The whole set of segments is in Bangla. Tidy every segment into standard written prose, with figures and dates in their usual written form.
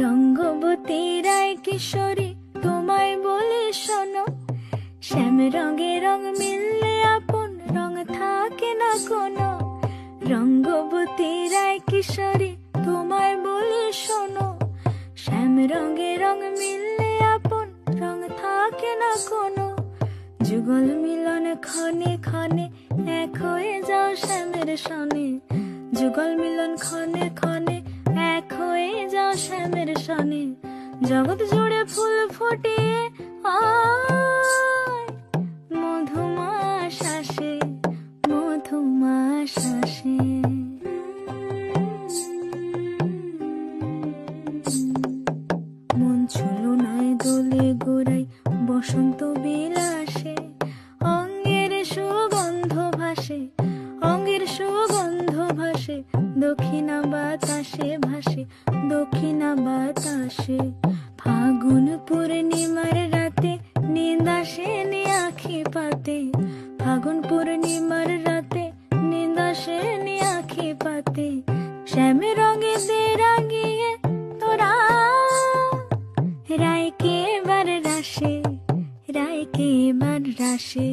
রঙ্গবতী রায় কিশোরী তোমায় বলে শোনো, শ্যাম রঙে রং মিললে আপন রং থাকে না কোনো। রঙ্গবতী রায় কিশোরী তোমায় বলে শোনো, শ্যাম রঙে রং মিললে আপন রং থাকে না কোনো। যুগল মিলন ক্ষণে ক্ষণে এক হয়ে যাও শ্যামের সনে, যুগল মিলন ক্ষণে ক্ষণে এক হয়ে যাও শ্যামের সনে। জগৎ জুড়ে ফুল ফুটিয়ে আয় মধুমাস আসে, মধুমাস আসে। মন ছলনায় দোলে গোড়াই বসন্ত বিলাসে, অঙ্গের সুগন্ধ ভাসে, অঙ্গের সুগন্ধ ভাসে, দক্ষিণা বাতাসে ভাসে, দক্ষিণা বাতাসে। ফাগুন পূর্ণিমার রাতে নিন্দ আসে নি আঁখি পাতে, ফাগুন পূর্ণিমার রাতে নিন্দ আসে নি আঁখি পাতে। শ্যামে রঙে দে রাঙিয়ে তোরা রায়কে এবার রাশে, রায়কে এবার রাশে।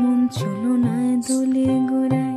মন ছলনায় দোলে গোড়ায়